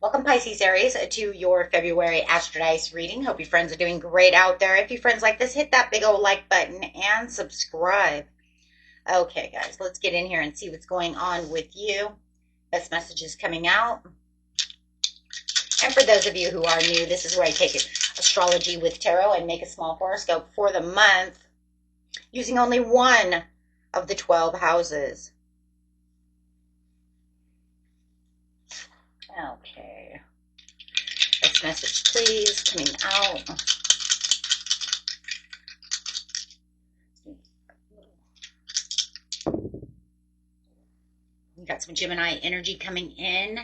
Welcome, Pisces Aries, to your February Astrodice reading. Hope your friends are doing great out there. If you friends like this, hit that big old like button and subscribe. Okay, guys, let's get in here and see what's going on with you. Best messages coming out. And for those of you who are new, this is where I take astrology with tarot and make a small horoscope for the month using only one of the 12 houses. Okay. This message, please, coming out. We got some Gemini energy coming in,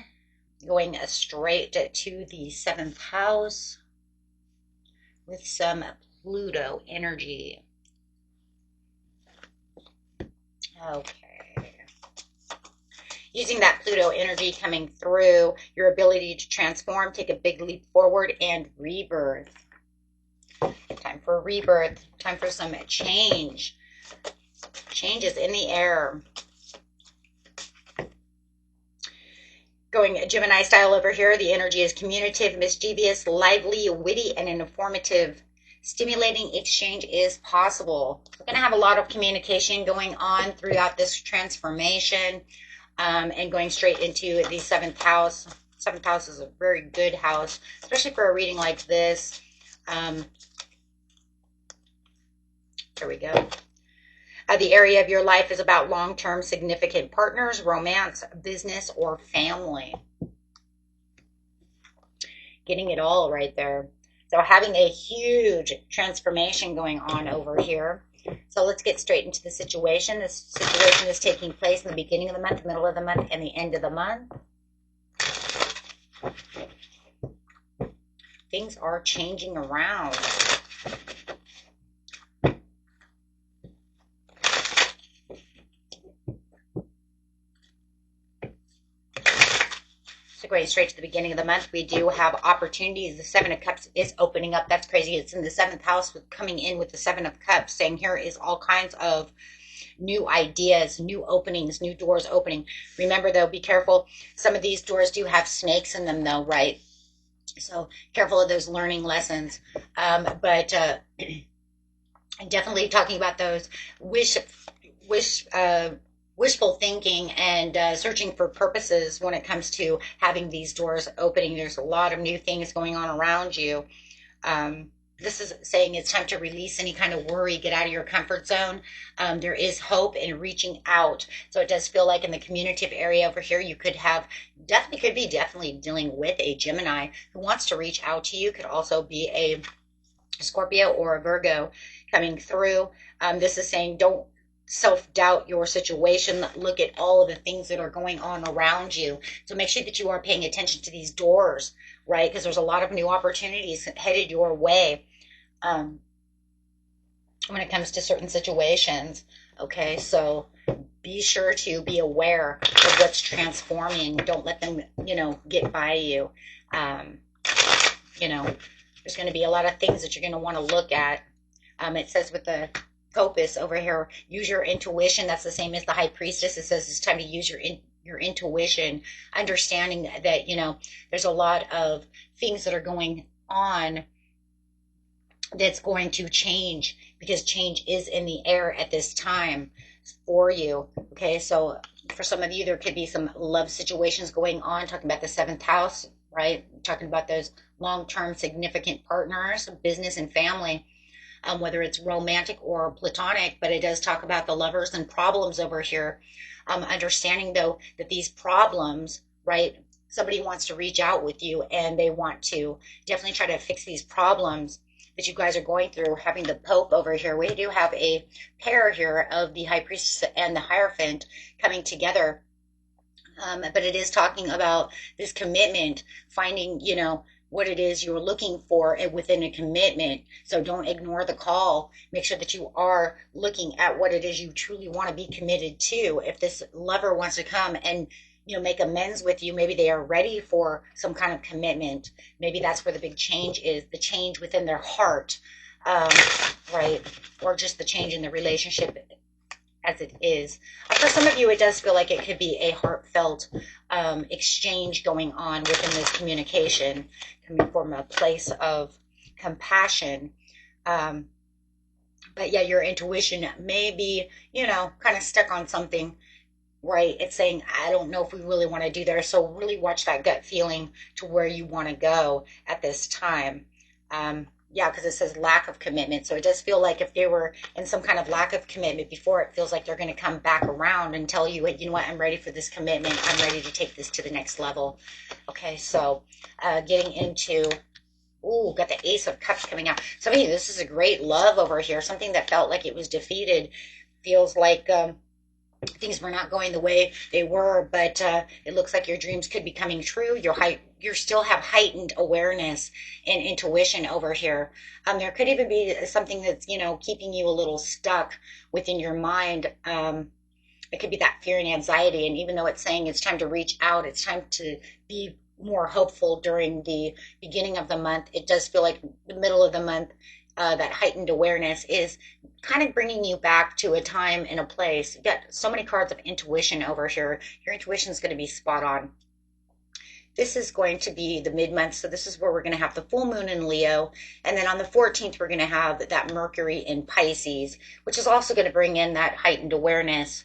going straight to the 7th house with some Pluto energy. Okay. Using that Pluto energy coming through, your ability to transform, take a big leap forward, and rebirth. Time for rebirth. Time for some change. Change is in the air. Going Gemini style over here, the energy is communicative, mischievous, lively, witty, and informative. Stimulating exchange is possible. We're going to have a lot of communication going on throughout this transformation. And going straight into the 7th house. 7th house is a very good house, especially for a reading like this. There we go. The area of your life is about long-term significant partners, romance, business, or family. Getting it all right there. So having a huge transformation going on over here. So let's get straight into the situation. This situation is taking place in the beginning of the month, middle of the month, and the end of the month. Things are changing around. So going straight to the beginning of the month, we do have opportunities. The 7 of Cups is opening up. That's crazy. It's in the 7th house with coming in with the 7 of Cups, saying here is all kinds of new ideas, new openings, new doors opening. Remember, though, be careful. Some of these doors do have snakes in them, though, right? So careful of those learning lessons. But definitely talking about those wishful thinking and searching for purposes when it comes to having these doors opening. There's a lot of new things going on around you. This is saying it's time to release any kind of worry, get out of your comfort zone. There is hope in reaching out. So it does feel like in the communicative area over here, you could have definitely dealing with a Gemini who wants to reach out to you. Could also be a Scorpio or a Virgo coming through. This is saying don't self-doubt your situation. Look at all of the things that are going on around you. So make sure that you are paying attention to these doors, right? Because there's a lot of new opportunities headed your way. When it comes to certain situations. Okay, so be sure to be aware of what's transforming. Don't let them, get by you. There's going to be a lot of things that you're going to want to look at. It says with the Copus over here, use your intuition. That's the same as the High Priestess. It says it's time to use your intuition, understanding that, there's a lot of things that are going on that's going to change, because change is in the air at this time for you. Okay, so for some of you, there could be some love situations going on, talking about the 7th house, right? Talking about those long-term significant partners, business and family, whether it's romantic or platonic, but it does talk about the lovers and problems over here. Understanding, though, that these problems, right, somebody wants to reach out with you and they want to definitely try to fix these problems that you guys are going through. Having the Pope over here, we do have a pair here of the High Priestess and the Hierophant coming together. But it is talking about this commitment, finding, what it is you're looking for within a commitment. So don't ignore the call. Make sure that you are looking at what it is you truly want to be committed to. If this lover wants to come and make amends with you, maybe they are ready for some kind of commitment. Maybe that's where the big change is, the change within their heart, right? Or just the change in the relationship as it is. For some of you, it does feel like it could be a heartfelt exchange going on within this communication, coming from a place of compassion. But yeah, your intuition may be, kind of stuck on something, right? It's saying, I don't know if we really want to do there. So really watch that gut feeling to where you want to go at this time. Yeah, because it says lack of commitment. So it does feel like if they were in some kind of lack of commitment before, it feels like they're going to come back around and tell you, you know what, I'm ready for this commitment. I'm ready to take this to the next level. Okay, so getting into, ooh, got the Ace of Cups coming out. Some of you, this is a great love over here. Something that felt like it was defeated. Feels like things were not going the way they were, but it looks like your dreams could be coming true. You still have heightened awareness and intuition over here. There could even be something that's, keeping you a little stuck within your mind. It could be that fear and anxiety. And even though it's saying it's time to reach out, it's time to be more hopeful during the beginning of the month, it does feel like the middle of the month, that heightened awareness is kind of bringing you back to a time and a place. You've got so many cards of intuition over here. Your intuition is going to be spot on. This is going to be the mid-month, so this is where we're going to have the full moon in Leo, and then on the 14th we're going to have that Mercury in Pisces, which is also going to bring in that heightened awareness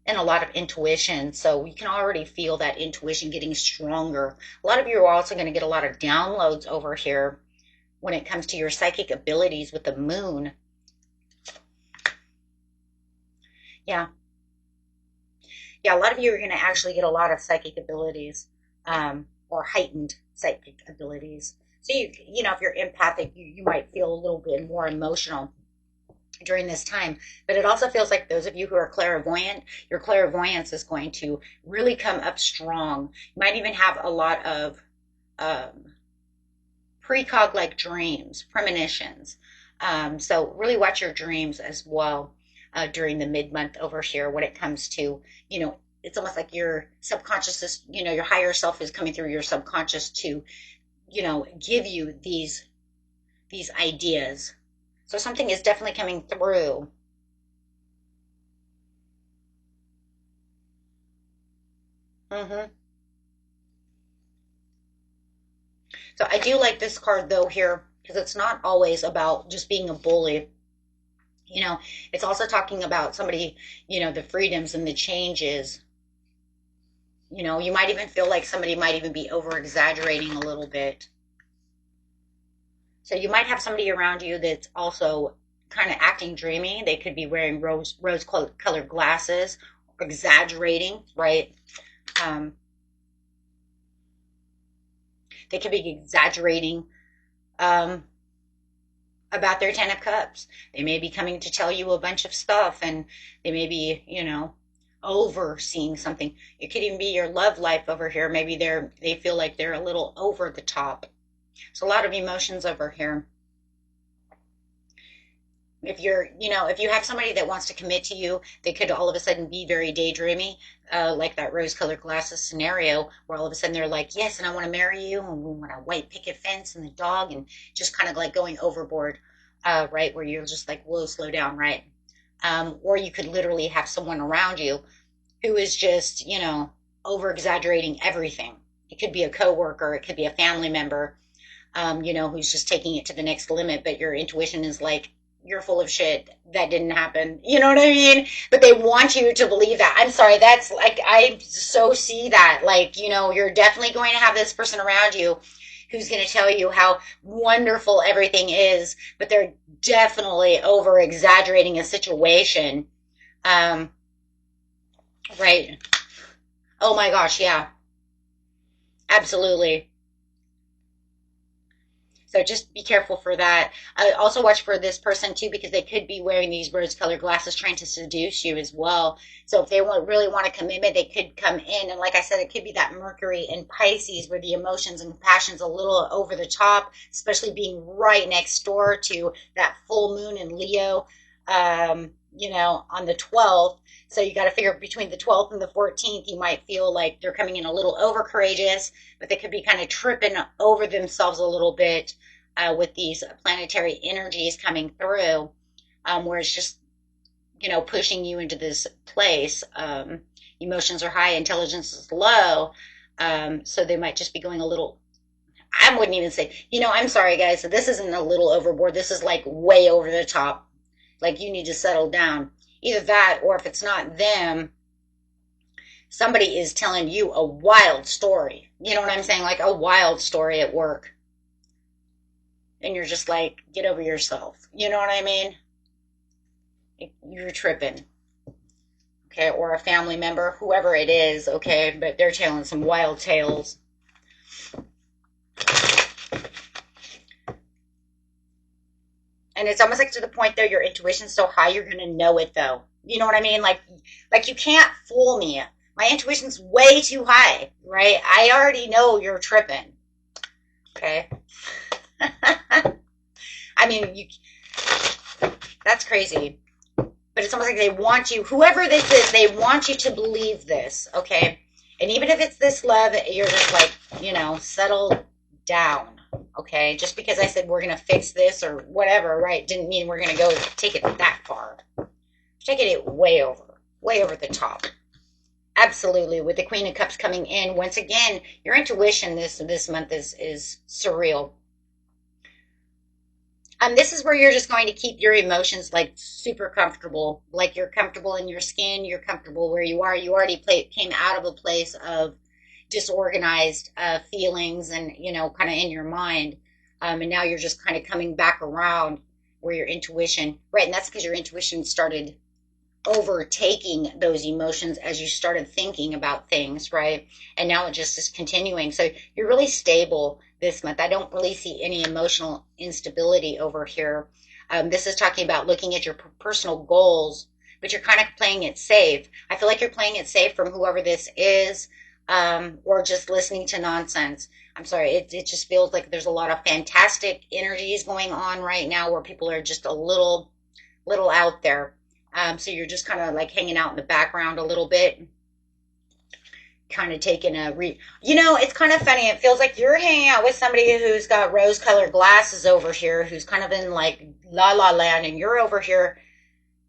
and a lot of intuition. So you can already feel that intuition getting stronger. A lot of you are also going to get a lot of downloads over here when it comes to your psychic abilities with the moon. Yeah. Yeah, a lot of you are going to actually get a lot of psychic abilities, or heightened psychic abilities. So if you're empathic, you might feel a little bit more emotional during this time. But it also feels like those of you who are clairvoyant, your clairvoyance is going to really come up strong. You might even have a lot of precog-like dreams, premonitions. So really watch your dreams as well during the mid-month over here when it comes to, it's almost like your subconscious is, your higher self is coming through your subconscious to, give you these ideas. So something is definitely coming through. Mm-hmm. So I do like this card though here because it's not always about just being a bully. It's also talking about somebody, the freedoms and the changes. You might even feel like somebody might even be over exaggerating a little bit. So you might have somebody around you that's also kind of acting dreamy. They could be wearing rose colored glasses, exaggerating, right? Um, they could be exaggerating um, about their Ten of Cups. They may be coming to tell you a bunch of stuff, and they may be, overseeing something. It could even be your love life over here. Maybe they feel like they're a little over the top. So a lot of emotions over here. If you have somebody that wants to commit to you, they could all of a sudden be very daydreamy, like that rose-colored glasses scenario, where all of a sudden they're like, yes, and I want to marry you, and we want a white picket fence and the dog, and just kind of like going overboard, right, where you're just like, whoa, slow down, right? Or you could literally have someone around you who is just, over-exaggerating everything. It could be a coworker, it could be a family member, who's just taking it to the next limit, but your intuition is like, you're full of shit. That didn't happen. You know what I mean? But they want you to believe that. I'm sorry. That's like, I so see that. Like, you're definitely going to have this person around you who's going to tell you how wonderful everything is, but they're definitely over exaggerating a situation. Right. Oh my gosh. Yeah, absolutely. So just be careful for that. Also watch for this person too, because they could be wearing these rose-colored glasses trying to seduce you as well. So if they really want a commitment, they could come in. And like I said, it could be that Mercury in Pisces where the emotions and passions a little over the top, especially being right next door to that full moon in Leo, on the 12th. So you got to figure between the 12th and the 14th, you might feel like they're coming in a little over courageous, but they could be kind of tripping over themselves a little bit with these planetary energies coming through, where it's just, pushing you into this place. Emotions are high, intelligence is low. So they might just be going a little, I wouldn't even say, I'm sorry, guys. So this isn't a little overboard. This is like way over the top. Like you need to settle down. Either that, or if it's not them, somebody is telling you a wild story. You know what I'm saying? Like a wild story at work. And you're just like, get over yourself. You know what I mean? You're tripping. Okay, or a family member, whoever it is, okay, but they're telling some wild tales. And it's almost like to the point though, your intuition's so high, you're gonna know it though. You know what I mean? Like you can't fool me. My intuition's way too high, right? I already know you're tripping. Okay. I mean, that's crazy. But it's almost like they want you, whoever this is, they want you to believe this, okay? And even if it's this love, you're just like, settle down, okay? Just because I said we're going to fix this or whatever, right, didn't mean we're going to go take it that far. Taking it way over the top. Absolutely. With the Queen of Cups coming in, once again, your intuition this month is surreal. This is where you're just going to keep your emotions like super comfortable, like you're comfortable in your skin, you're comfortable where you are. You already came out of a place of disorganized feelings and, kind of in your mind. And now you're just kind of coming back around where your intuition, right? And that's because your intuition started overtaking those emotions as you started thinking about things, right? And now it just is continuing. So you're really stable this month. I don't really see any emotional instability over here. This is talking about looking at your personal goals, but you're kind of playing it safe. I feel like you're playing it safe from whoever this is, or just listening to nonsense. I'm sorry, it just feels like there's a lot of fantastic energies going on right now where people are just a little out there. So you're just kind of like hanging out in the background a little bit, kind of taking a it's kind of funny. It feels like you're hanging out with somebody who's got rose-colored glasses over here, who's kind of in like la la land, and you're over here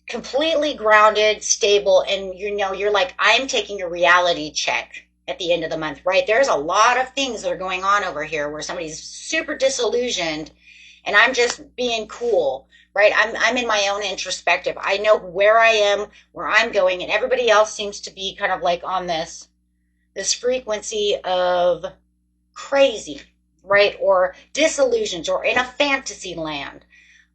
completely grounded, stable, and you're like, I'm taking a reality check at the end of the month, right? There's a lot of things that are going on over here where somebody's super disillusioned, and I'm just being cool. Right? I'm in my own introspective. I know where I am, where I'm going, and everybody else seems to be kind of like on this frequency of crazy, right? Or disillusioned, or in a fantasy land.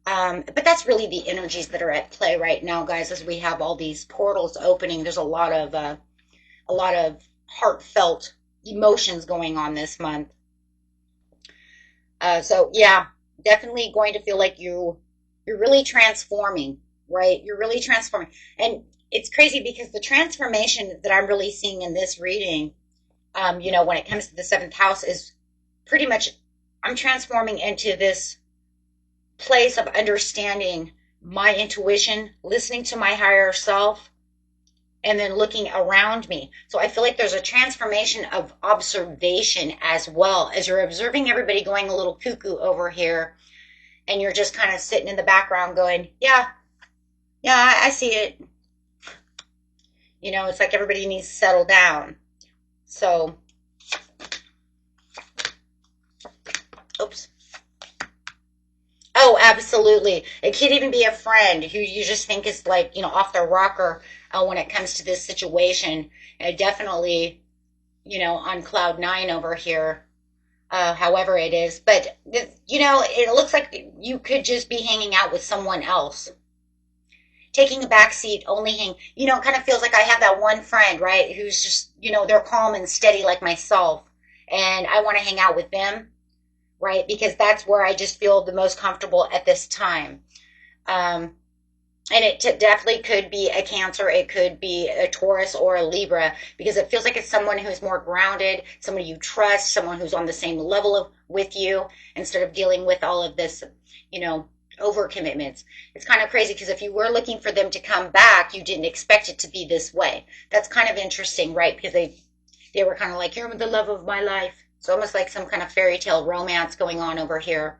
But that's really the energies that are at play right now, guys, as we have all these portals opening. There's a lot of heartfelt emotions going on this month. So yeah, definitely going to feel like you're really transforming, right? You're really transforming. And it's crazy because the transformation that I'm really seeing in this reading, when it comes to the seventh house, is pretty much I'm transforming into this place of understanding my intuition, listening to my higher self, and then looking around me. So I feel like there's a transformation of observation as well, as you're observing everybody going a little cuckoo over here. And you're just kind of sitting in the background going, yeah, I see it. It's like everybody needs to settle down. So, oops. Oh, absolutely. It could even be a friend who you just think is like, off their rocker when it comes to this situation. Definitely, on cloud nine over here. However it is. But, it looks like you could just be hanging out with someone else. Taking a back seat, only it kind of feels like I have that one friend, right, who's just, they're calm and steady like myself. And I want to hang out with them, right, because that's where I just feel the most comfortable at this time. And it definitely could be a Cancer. It could be a Taurus or a Libra, because it feels like it's someone who's more grounded, someone you trust, someone who's on the same level with you, instead of dealing with all of this, overcommitments. It's kind of crazy because if you were looking for them to come back, you didn't expect it to be this way. That's kind of interesting, right? Because they were kind of like, you're the love of my life. It's almost like some kind of fairy tale romance going on over here.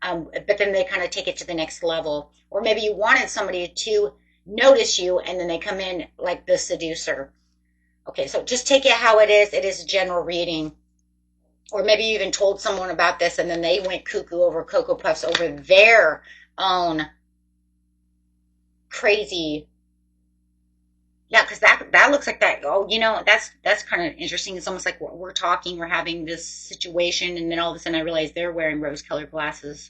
But then they kind of take it to the next level. Or maybe you wanted somebody to, notice you, and then they come in like the seducer. Okay, so just take it how it is. It is a general reading. Or maybe you even told someone about this and then they went cuckoo over Cocoa Puffs over their own crazy. Yeah, because that looks like that. Oh, that's kind of interesting. It's almost like we're talking, we're having this situation, and then all of a sudden I realize they're wearing rose-colored glasses.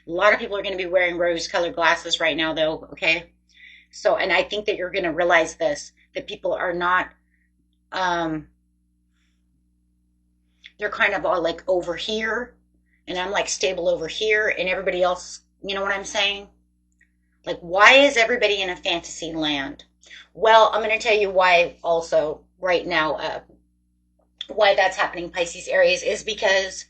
A lot of people are going to be wearing rose-colored glasses right now, though. Okay, so and I think that you're going to realize this, that people are not. They're kind of all like over here, and I'm like stable over here, and everybody else. You know what I'm saying? Like, why is everybody in a fantasy land? Well, I'm going to tell you why also right now, why that's happening, Pisces Aries, is because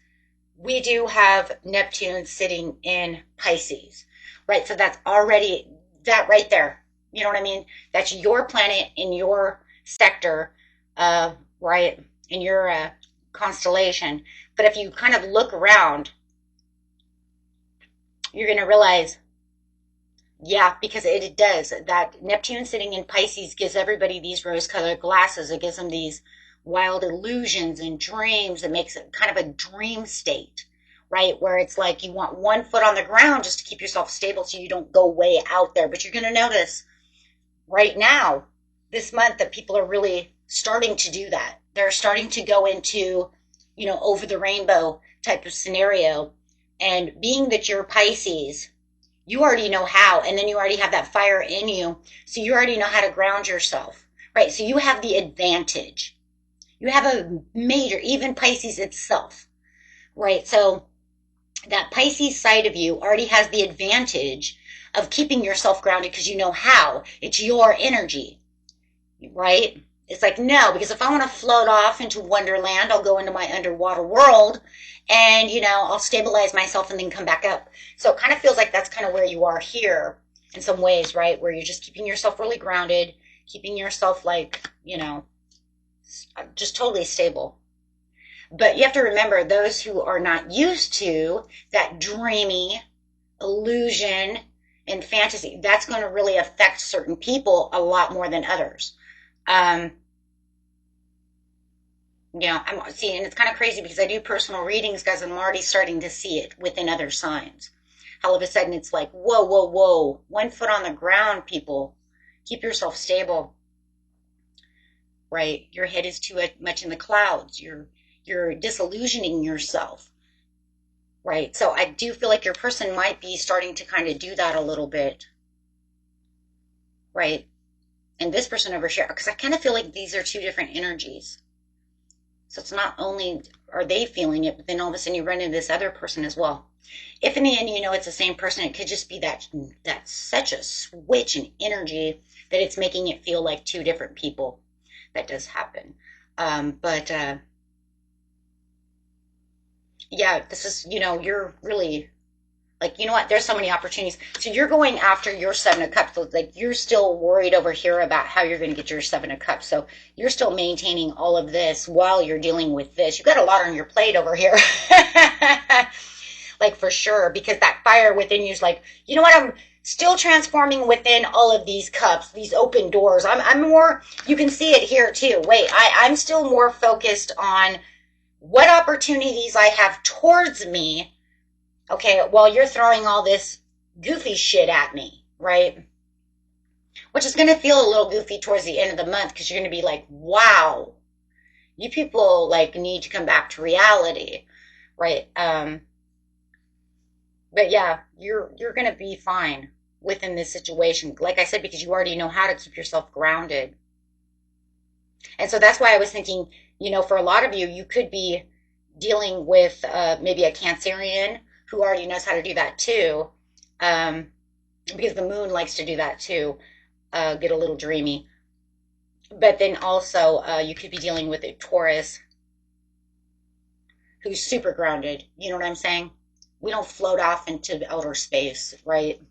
we do have Neptune sitting in Pisces, right? So that's already that right there. You know what I mean? That's your planet in your sector, right? In your constellation. But if you kind of look around, you're going to realize, yeah, because it does. That Neptune sitting in Pisces gives everybody these rose-colored glasses. It gives them these wild illusions and dreams. It makes it kind of a dream state, right? Where it's like you want one foot on the ground just to keep yourself stable so you don't go way out there. But you're going to notice right now, this month, that people are really starting to do that. They're starting to go into, over the rainbow type of scenario. And being that you're Pisces, you already know how, and then you already have that fire in you, so you already know how to ground yourself, right? So you have the advantage. You have a major, even Pisces itself, right? So that Pisces side of you already has the advantage of keeping yourself grounded because you know how. It's your energy, right? It's like, no, because if I want to float off into Wonderland, I'll go into my underwater world and, I'll stabilize myself and then come back up. So it kind of feels like that's kind of where you are here in some ways, right? Where you're just keeping yourself really grounded, keeping yourself like, just totally stable. But you have to remember, those who are not used to that dreamy illusion and fantasy, that's going to really affect certain people a lot more than others. I'm seeing, and it's kind of crazy because I do personal readings, guys, and I'm already starting to see it within other signs. All of a sudden, it's like, whoa, whoa, whoa, 1 foot on the ground, people. Keep yourself stable, right? Your head is too much in the clouds. You're disillusioning yourself, right? So I do feel like your person might be starting to kind of do that a little bit, right? And this person over here, because I kind of feel like these are two different energies. So it's not only are they feeling it, but then all of a sudden you run into this other person as well. If in the end it's the same person, it could just be that's such a switch in energy that it's making it feel like two different people. That does happen. But yeah, this is, you're really like, you know what? There's so many opportunities. So you're going after your Seven of Cups. So like you're still worried over here about how you're going to get your Seven of Cups. So you're still maintaining all of this while you're dealing with this. You've got a lot on your plate over here. Like for sure, because that fire within you is like, you know what? I'm still transforming within all of these cups, these open doors. I'm more, you can see it here too. Wait, I'm still more focused on what opportunities I have towards me. Okay, well, you're throwing all this goofy shit at me, right? Which is going to feel a little goofy towards the end of the month because you're going to be like, wow, you people like need to come back to reality, right? But yeah, you're going to be fine within this situation. Like I said, because you already know how to keep yourself grounded. And so that's why I was thinking, for a lot of you, you could be dealing with maybe a Cancerian who already knows how to do that too, because the moon likes to do that too, get a little dreamy. But then also you could be dealing with a Taurus who's super grounded. You know what I'm saying? We don't float off into outer space, right?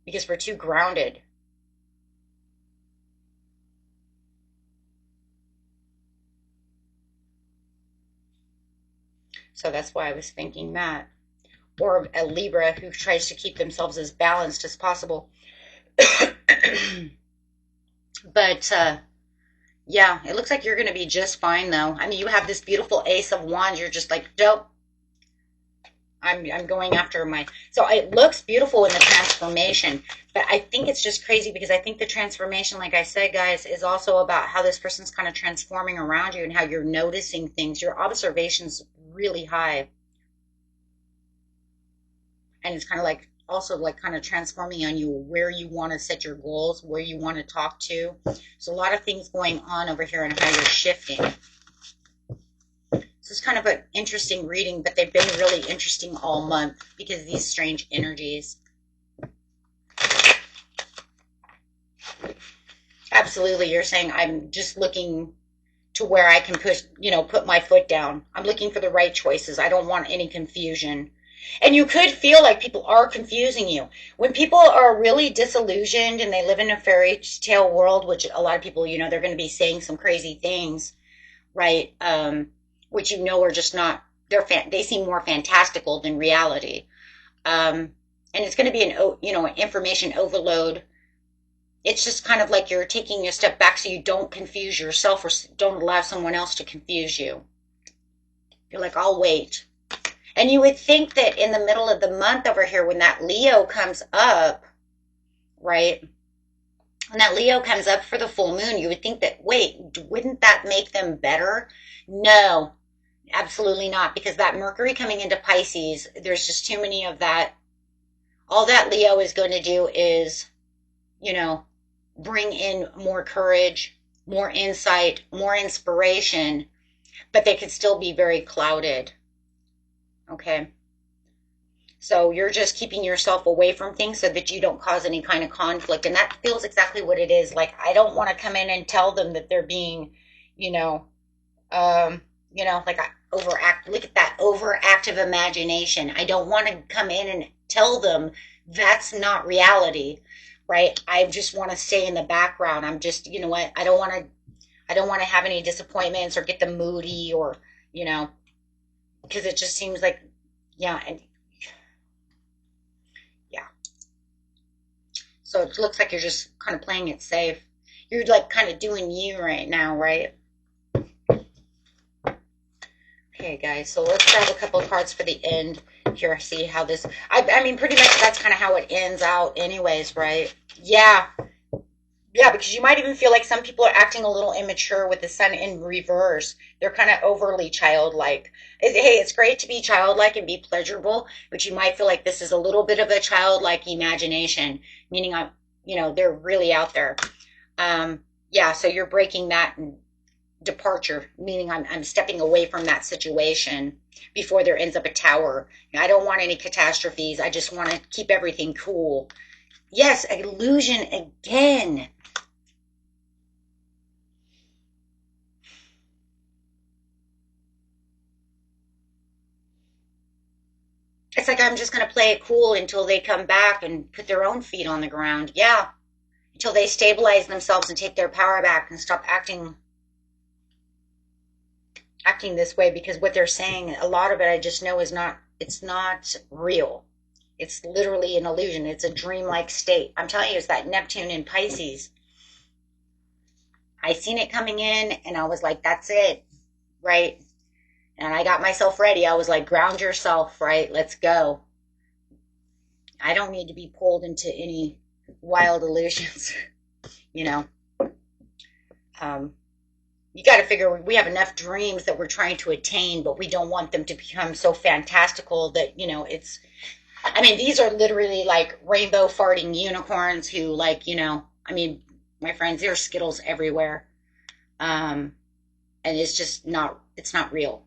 Because we're too grounded. So that's why I was thinking that. or a Libra who tries to keep themselves as balanced as possible. But yeah, it looks like you're going to be just fine, though. I mean, you have this beautiful Ace of Wands. You're just like, dope. I'm going after my, so it looks beautiful in the transformation, but I think it's just crazy because I think the transformation, like I said, guys, is also about how this person's kind of transforming around you and how you're noticing things. Your observation's really high. And it's kind of like also like kind of transforming on you where you want to set your goals, where you want to talk to. So a lot of things going on over here and how you're shifting. So it's kind of an interesting reading, but they've been really interesting all month because of these strange energies. Absolutely, you're saying I'm just looking to where I can push, put my foot down. I'm looking for the right choices. I don't want any confusion. And you could feel like people are confusing you. When people are really disillusioned and they live in a fairy tale world, which a lot of people, they're going to be saying some crazy things, right? Which are just not, they seem more fantastical than reality. And it's going to be an information overload. It's just kind of like you're taking a step back so you don't confuse yourself or don't allow someone else to confuse you. You're like, I'll wait. And you would think that in the middle of the month over here, when that Leo comes up, right? When that Leo comes up for the full moon, you would think that, wait, wouldn't that make them better? No, absolutely not, because that Mercury coming into Pisces, there's just too many of that. All that Leo is going to do is, bring in more courage, more insight, more inspiration, but they could still be very clouded. Okay. So you're just keeping yourself away from things so that you don't cause any kind of conflict. And that feels exactly what it is. Like, I don't want to come in and tell them that they're being, like I overact. Look at that overactive imagination. I don't want to come in and tell them that's not reality, right? I just want to stay in the background. I'm just, what? I don't want to have any disappointments or get them moody or, because it just seems like, yeah, and yeah. So it looks like you're just kind of playing it safe. You're like kind of doing you right now, right? Okay, guys, so let's grab a couple of cards for the end here. See how this, I mean, pretty much that's kind of how it ends out anyways, right? Yeah. Yeah, because you might even feel like some people are acting a little immature with the sun in reverse. They're kind of overly childlike. Hey, it's great to be childlike and be pleasurable, but you might feel like this is a little bit of a childlike imagination, meaning they're really out there. Yeah, so you're breaking that departure, meaning I'm stepping away from that situation before there ends up a tower. I don't want any catastrophes. I just want to keep everything cool. Yes, illusion again. It's like I'm just going to play it cool until they come back and put their own feet on the ground. Yeah, until they stabilize themselves and take their power back and stop acting this way, because what they're saying, a lot of it I just know it's not real. It's literally an illusion. It's a dreamlike state. I'm telling you, it's that Neptune in Pisces. I seen it coming in and I was like, that's it, right? And I got myself ready. I was like, ground yourself, right? Let's go. I don't need to be pulled into any wild illusions, you know. You got to figure we have enough dreams that we're trying to attain, but we don't want them to become so fantastical that, it's, I mean, these are literally like rainbow farting unicorns who like, I mean, my friends, there's Skittles everywhere. And it's just it's not real.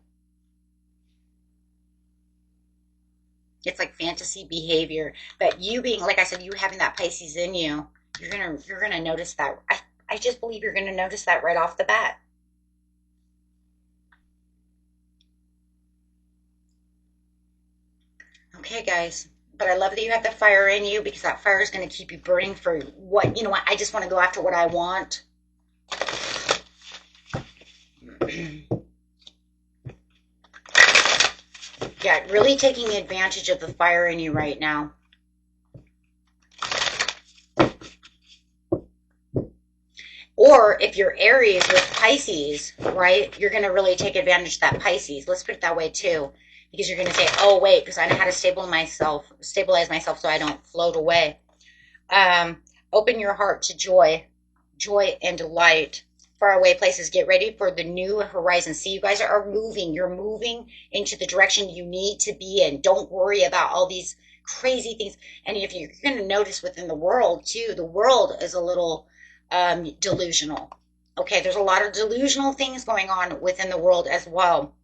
It's like fantasy behavior. But you being, like I said, you having that Pisces in you, you're gonna notice that. I just believe you're gonna notice that right off the bat. Okay, guys. But I love that you have the fire in you, because that fire is going to keep you burning for what, I just want to go after what I want. Yeah, Yeah, really taking advantage of the fire in you right now. Or if you're Aries with Pisces, right, you're going to really take advantage of that Pisces. Let's put it that way too. Because you're going to say, oh, wait, because I know how to stabilize myself so I don't float away. Open your heart to joy and delight. Faraway places, get ready for the new horizon. See, you guys are moving. You're moving into the direction you need to be in. Don't worry about all these crazy things. And if you're going to notice within the world too, the world is a little delusional. Okay, there's a lot of delusional things going on within the world as well.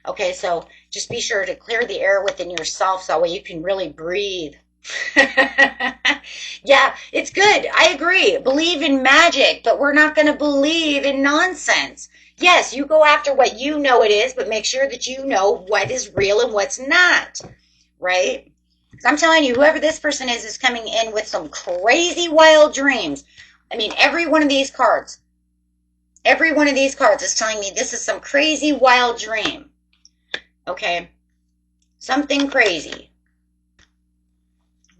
Okay, so just be sure to clear the air within yourself so that way you can really breathe. Yeah, it's good. I agree. Believe in magic, but we're not going to believe in nonsense. Yes, you go after what you know it is, but make sure that you know what is real and what's not. Right? I'm telling you, whoever this person is coming in with some crazy wild dreams. I mean, every one of these cards is telling me this is some crazy wild dream. Okay? Something crazy.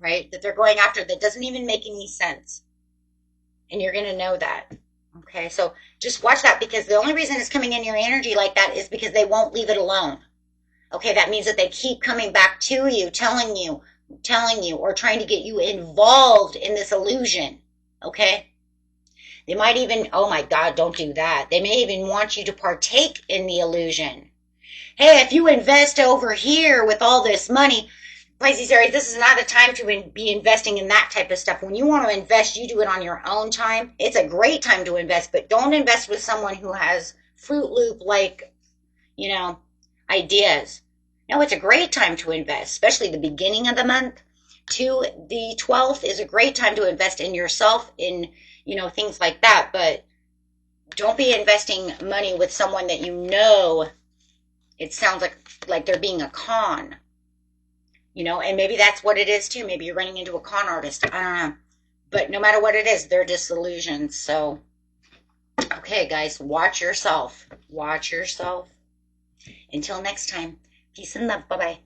Right? That they're going after that doesn't even make any sense. And you're going to know that. Okay? So just watch that, because the only reason it's coming in your energy like that is because they won't leave it alone. Okay? That means that they keep coming back to you, telling you, or trying to get you involved in this illusion. Okay? They might even, oh my God, don't do that. They may even want you to partake in the illusion. Hey, if you invest over here with all this money, Pisces, Aries, this is not a time to be investing in that type of stuff. When you want to invest, you do it on your own time. It's a great time to invest, but don't invest with someone who has Fruit Loop-like, ideas. No, it's a great time to invest, especially the beginning of the month to the 12th is a great time to invest in yourself, in, things like that. But don't be investing money with someone that it sounds like they're being a con. And maybe that's what it is too. Maybe you're running into a con artist. I don't know. But no matter what it is, they're disillusioned. So, okay, guys, watch yourself. Watch yourself. Until next time, peace and love. Bye-bye.